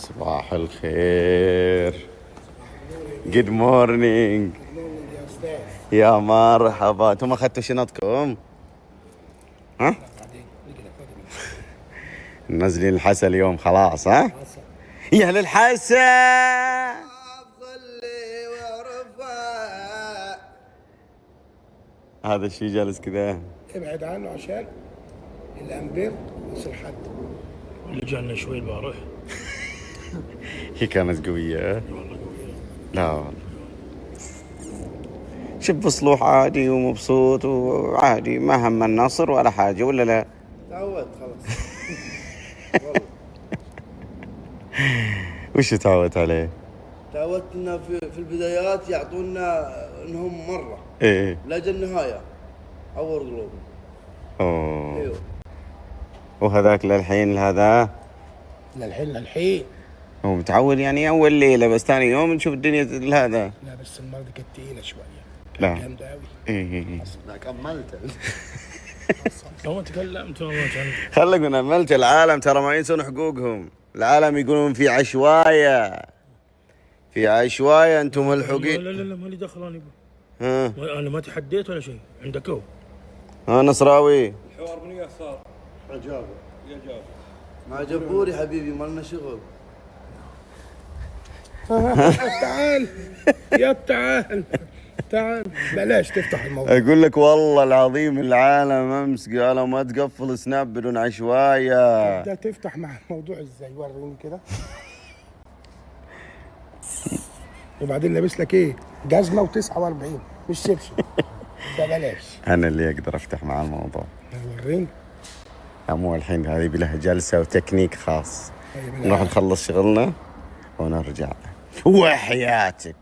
صباح الخير. جود مورنينج يا مرحبا. انتم اخذتوا شنطكم؟ ها؟ نازلين الحسا اليوم خلاص ها؟ يا اهل الحسا. هذا الشيء جالس كذا. ابعد عنه عشان الامبير يصير حد. اللي جانا شوي البارح. هي كانت قوية. لا والله. شوف صلوح عادي ومبسوط وعادي، ما هم النصر ولا حاجة ولا لا؟ تعودت خلاص. وش تعودت عليه؟ تعودت انه في البدايات يعطونا انهم مره ايه لاجل النهايه عور قلوب. اوه. ايوه. وهذاك للحين هذا للحين هو متعود يعني اول ليلة، بس ثاني يوم نشوف الدنيا هذا. لا بس المرة دي كانت تقيلة شوية. لا. جامدة قوي. ايه لا كملت. لو تكلمت والله كان خلك من أملت. العالم ترى ما ينسون حقوقهم. العالم يقولون في عشواية، في عشواية. انتم الحقوق. لا مالي دخل انا. ها انا ما تحديت ولا شيء عندك هو. ها نصراوي. الحوار من وياه صار عجاب. يا جاب مع جبوري حبيبي ما لنا شغل. تعال يا تعال بلاش تفتح الموضوع. اقول لك والله العظيم العالم امس قالوا ما تقفل سناب بدون عشواية. ده تفتح مع الموضوع ازاي؟ وريني كده. وبعدين لابس لك ايه؟ جزمة و49 مش شبشب. ده بلاش. انا اللي اقدر افتح مع الموضوع. وريني. مو الحين، هذه بلها جلسة وتكنيك خاص. طيب نروح نخلص شغلنا ونرجع. وحياتك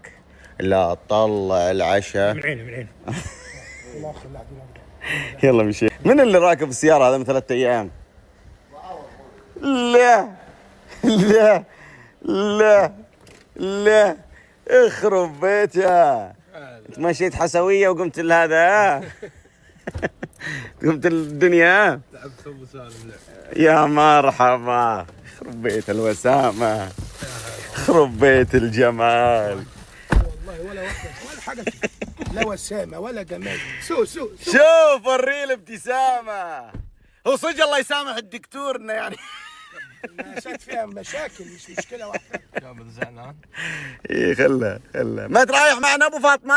لا تطلع العشاء. من عينه يلا مشي. من اللي راكب السيارة هذا من 3 أيام؟ لا لا لا لا اخرب بيتها. انت مشيت حسوية وقمت لهذا. قمت الدنيا. لعبت ابو سالم. يا مرحبا. خرب بيت الوسامة، خرب بيت الجمال. والله ولا واحدة ولا حاجة، لا وسامة ولا جمال. سو شوف وريله ابتسامة. هو صدق الله يسامح الدكتورنا يعني. الناسات فيها مشاكل مش مشكلة واحدة. جاب زعلان. ايه خله ما ترايح معنا ابو فاطمة.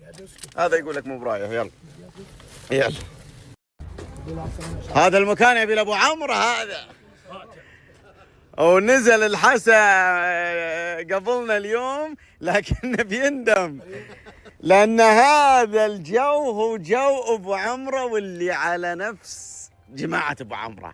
يا بسكت. هذا يقول لك مو برايح. يلا هذا المكان يبي له ابو عمرو هذا. ونزل الحسا قبلنا اليوم لكنه بيندم، لأن هذا الجو هو جو أبو عمرو، واللي على نفس جماعة أبو عمرو.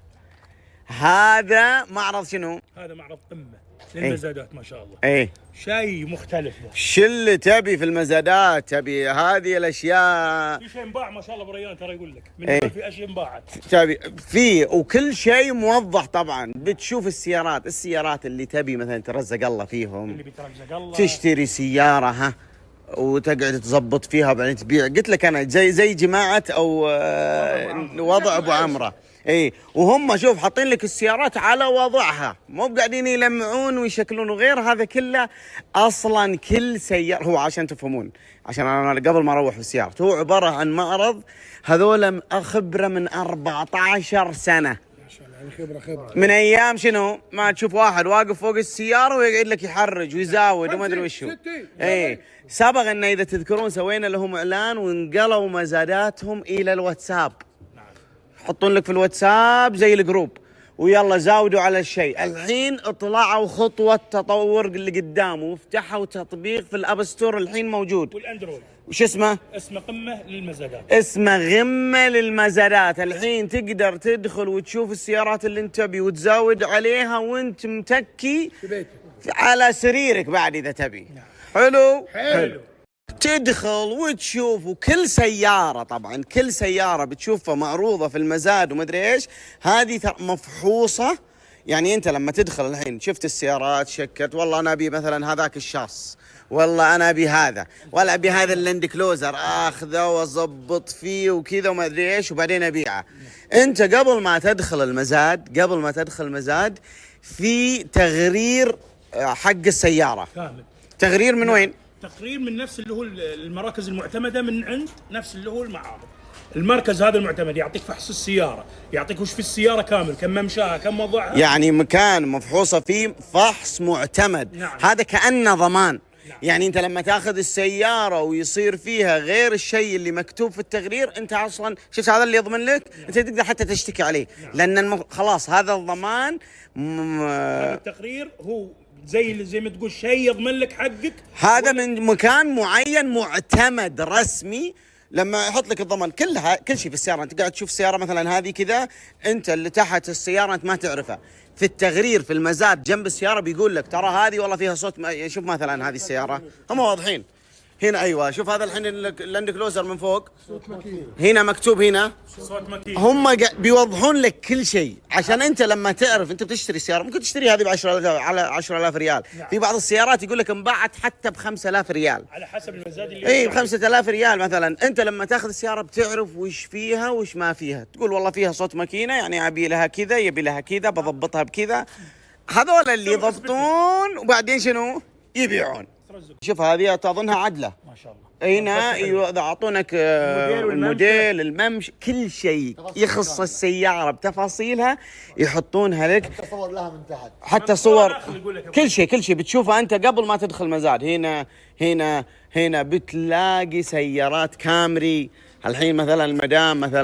هذا معرض شنو؟ هذا معرض قمه للمزادات ما شاء الله. ايه شيء مختلف. شو اللي تبي في المزادات؟ تبي هذه الاشياء. في شيء انباع ما شاء الله بريان، ترى يقول لك من إيه. في اشياء انباعت. تبي فيه وكل شيء موضح طبعا. بتشوف السيارات اللي تبي مثلا ترزق الله فيهم، اللي بيترزق الله تشتري سيارة ها وتقعد تزبط فيها وبعدين تبيع. قلت لك انا زي جماعة او وضع ابو عمرو. اي وهم شوف حاطين لك السيارات على وضعها، مو قاعدين يلمعون ويشكلون. وغير هذا كله اصلا كل سيارة، هو عشان تفهمون، عشان انا قبل ما اروح بالسيارة، هو عبارة عن معرض. هذول خبرة من 14 سنة. ما شاء الله يعني خبرة. من ايام شنو ما تشوف واحد واقف فوق السياره ويقعد لك يحرج ويزاود وما ادري وشو. اي سبق ان اذا تذكرون سوينا لهم اعلان وانقلوا مزاداتهم الى الواتساب. يحطون لك في الواتساب زي الجروب ويلا زاودوا على الشيء. الحين طلعوا خطوه تطور اللي قدام وفتحوا تطبيق في الاب ستور الحين موجود. والاندرويد وش اسمه؟ اسمه قمه للمزادات. اسمه غمة للمزادات. الحين تقدر تدخل وتشوف السيارات اللي انت تبي وتزاود عليها وانت متكي في بيتك على سريرك بعد اذا تبي. حلو. تدخل وتشوف. وكل سيارة طبعا كل سيارة بتشوفها معروضة في المزاد وما ادري ايش. هذه مفحوصة يعني انت لما تدخل الحين شفت السيارات شكت، والله انا ابي مثلا هذاك الشاص، والله انا ابي هذا، ولا ابي هذا اللاند كلوزر اخذه واضبط فيه وكذا وما ادري ايش وبعدين ابيعه. انت قبل ما تدخل المزاد في تغرير حق السياره. كامل. تغرير من وين؟ تقرير من نفس اللي هو المراكز المعتمده من عند نفس اللي هو المعارض. المركز هذا المعتمد يعطيك فحص السياره، يعطيك وش في السياره كامل، كم ممشاها، كم وضعها. يعني مكان مفحوصه فيه فحص معتمد. نعم. هذا كأنه ضمان. نعم. يعني انت لما تاخذ السياره ويصير فيها غير الشيء اللي مكتوب في التقرير، انت اصلا شفت هذا اللي يضمن لك. نعم. انت تقدر حتى تشتكي عليه. نعم. لان خلاص هذا الضمان هذا التقرير هو زي ما تقول شيء يضمن لك حقك. هذا من مكان معين معتمد رسمي. لما يحط لك الضمان كل شيء في السياره، انت قاعد تشوف السياره مثلا هذه كذا، انت اللي تحت السياره انت ما تعرفها. في التغرير في المزاد جنب السياره بيقول لك ترى هذه والله فيها صوت شوف مثلا هذه السياره هم واضحين هنا. ايوه شوف هذا الحين اللاند كلوزر من فوق هنا مكتوب هنا صوت مكين. هم بيوضحون لك كل شيء عشان انت لما تعرف. انت بتشتري سياره ممكن تشتري هذه ب 10,000 على 10,000 ريال. نعم. في بعض السيارات يقول لك انباعت حتى ب 5,000 ريال على حسب المزاد اللي اي ب 5,000 ريال مثلا. انت لما تاخذ السياره بتعرف وش فيها وش ما فيها. تقول والله فيها صوت ماكينه، يعني ابي لها كذا، يبي لها كذا، بضبطها بكذا. هذول اللي يضبطون وبعدين شنو يبيعون. شوف هذه اظنها عدله ما شاء الله. هنا. اذا اعطونك الموديل الممشى كل شيء يخص السياره بتفاصيلها يحطونها لك. تصور لها من تحت حتى صور كل شيء بتشوفه انت قبل ما تدخل مزاد. هنا بتلاقي سيارات كامري. الحين مثلا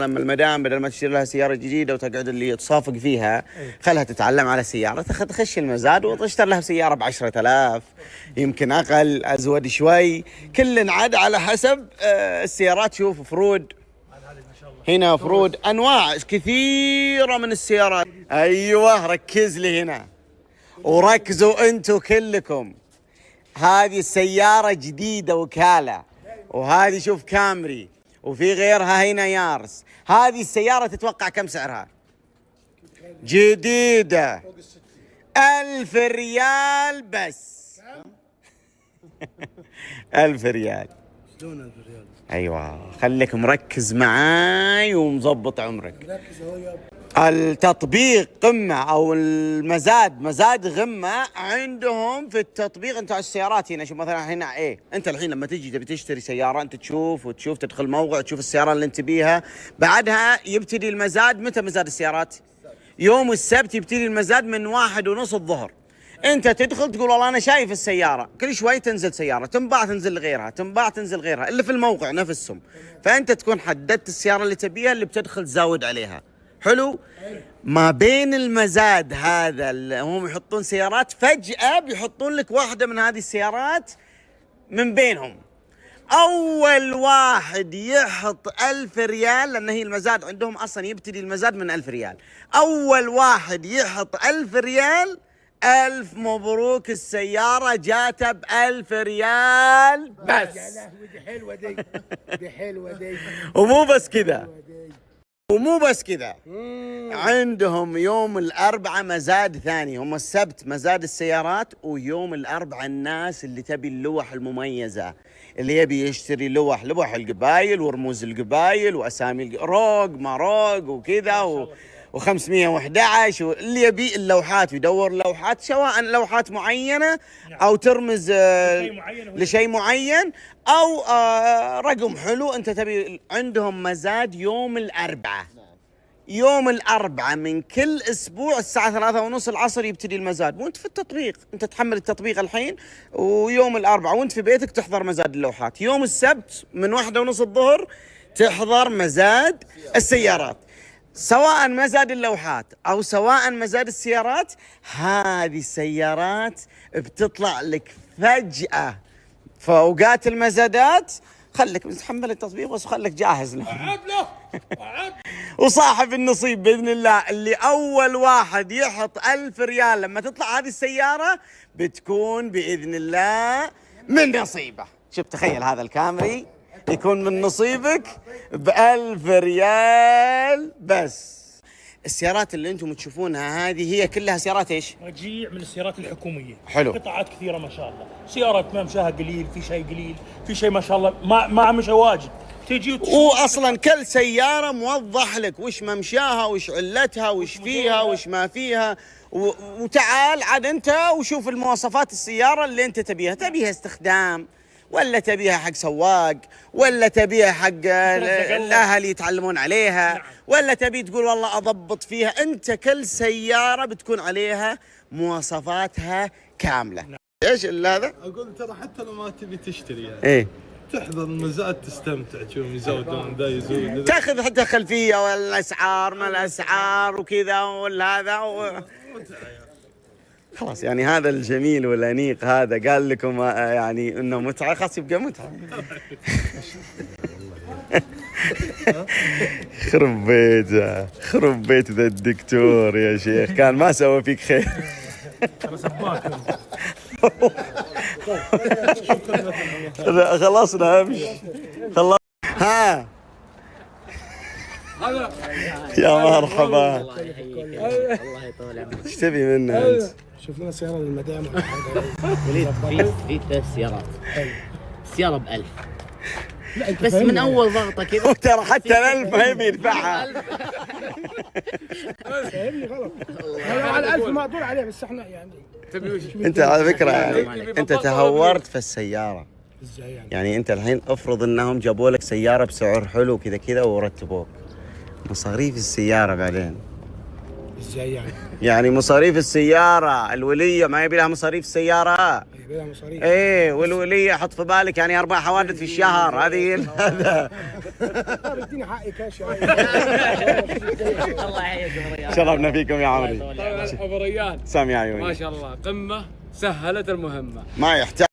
المدام بدل ما تشتري لها سياره جديده وتقعد اللي تصافق فيها، خلها تتعلم على سياره، تخش المزاد وتشتري لها سياره ب 10,000 يمكن اقل ازود شوي. كل عاد على حسب السيارات. شوف فرود هنا، فرود انواع كثيره من السيارات. ايوه ركز لي هنا وركزوا انتم كلكم. هذه السياره جديده وكاله، وهذه شوف كامري، وفي غيرها هنا يارس. هذه السيارة تتوقع كم سعرها؟ جديدة 1,000 ريال بس. 1,000 ريال. شلون 1,000 ريال؟ ايوه خليك مركز معاي ومظبط عمرك. ركز اهو يابا. التطبيق قمة او مزاد غمة عندهم في التطبيق. انت على السيارات هنا شوف مثلا هنا انت الحين لما تجي تبي تشتري سيارة انت تشوف تدخل موقع تشوف السيارة اللي انت بيها. بعدها يبتدي المزاد. متى مزاد السيارات؟ يوم السبت يبتدي المزاد من 1:30 الظهر. انت تدخل تقول والله انا شايف السيارة، كل شوي تنزل سيارة تنباع تنزل غيرها اللي في الموقع نفسهم. فانت تكون حددت السيارة اللي تبيها اللي بتدخل تزاود عليها. حلو. ما بين المزاد هذا اللي هم يحطون سيارات، فجأة بيحطون لك واحدة من هذه السيارات من بينهم. أول واحد يحط 1,000 ريال، لأن هي المزاد عندهم أصلا يبتدي المزاد من 1,000 ريال. أول واحد يحط 1,000 ريال 1,000 مبروك، السيارة جاته ب1,000 ريال بس. يا لهوي دي حلوة دي حلوة دي. ومو بس كذا عندهم يوم الأربعاء مزاد ثاني. هم السبت مزاد السيارات، ويوم الأربعاء الناس اللي تبي اللوح المميزة، اللي يبي يشتري لوح القبايل ورموز القبايل وأسامي روق ما روق وكذا و511، واللي يبي اللوحات ويدور لوحات، سواء لوحات معينة أو ترمز لشيء معين أو رقم حلو أنت تبي. عندهم مزاد يوم الأربعاء من كل أسبوع الساعة 3:30 العصر يبتدي المزاد. وأنت في التطبيق، أنت تحمل التطبيق الحين، ويوم الأربعاء وأنت في بيتك تحضر مزاد اللوحات. يوم السبت من 1:30 الظهر تحضر مزاد السيارات. سواء مزاد اللوحات أو سواء مزاد السيارات، هذه السيارات بتطلع لك فجأة في أوقات المزادات. خليك متحمل التطبيق بس خليك جاهز له. وصاحب النصيب بإذن الله اللي أول واحد يحط 1,000 ريال لما تطلع هذه السيارة بتكون بإذن الله من نصيبه. شوف تخيل هذا الكامري يكون من نصيبك ب1,000 ريال بس. السيارات اللي انتم تشوفونها هذه هي كلها سيارات ايش؟ رجيع من السيارات الحكوميه. حلو. قطاعات كثيره ما شاء الله، سيارات ما مشاها قليل، في شيء قليل، في شيء ما شاء الله ما مشى واجد، تجي واصلا كل سياره موضح لك وش ممشاها وش علتها وش فيها وش ما فيها، وتعال عاد انت وشوف المواصفات السياره اللي انت تبيها استخدام، ولا تبيها حق سواق، ولا تبيها حق الاهل يتعلمون عليها، ولا تبي تقول والله اضبط فيها. انت كل سياره بتكون عليها مواصفاتها كامله. ايش هذا؟ اقول ترى حتى لو ما تبي تشتري يعني ايه تحضر المزاد تستمتع، تشوف يزودون ذا يزود تاخذ حتى خلفيه والاسعار ما الاسعار وكذا والهذا خلاص. يعني هذا الجميل والانيق هذا قال لكم يعني انه متعه، خلاص يبقى متعه. خرب بيته خرب بيت ذا الدكتور يا شيخ، كان ما سوى فيك خير. خلصنا امشي خلص. ها يا مرحبا، الله يحييك الله يطول عمرك. ايش تبي منا انت؟ شوف لنا سياره للمدام. وليد في 3 سيارات، السياره ب1000 لا انت بس من اول ضغطه كذا. وترى حتى ال1000 ما يبي يدفعها. فاهمني غلط. لو على 1000 مقدور عليه، بس احنا يعني انت على فكره يعني انت تهورت في السياره. ازاي يعني؟ يعني انت الحين افرض انهم جابوا لك سياره بسعر حلو كذا كذا ورتبوك، مصاريف السياره بعدين. ازاي يعني؟ يعني مصاريف السياره الوليه ما يبي لها مصاريف السياره. يبي لها مصاريف. ايه والوليه حط في بالك يعني 4 حوادث في الشهر هذه هذا. اديني حقي كاش. الله يحييك ابو ريان. شرفنا فيكم يا عمري. ابو ريان سامي عيوني ما شاء الله قمه سهلت المهمه. ما يحتاج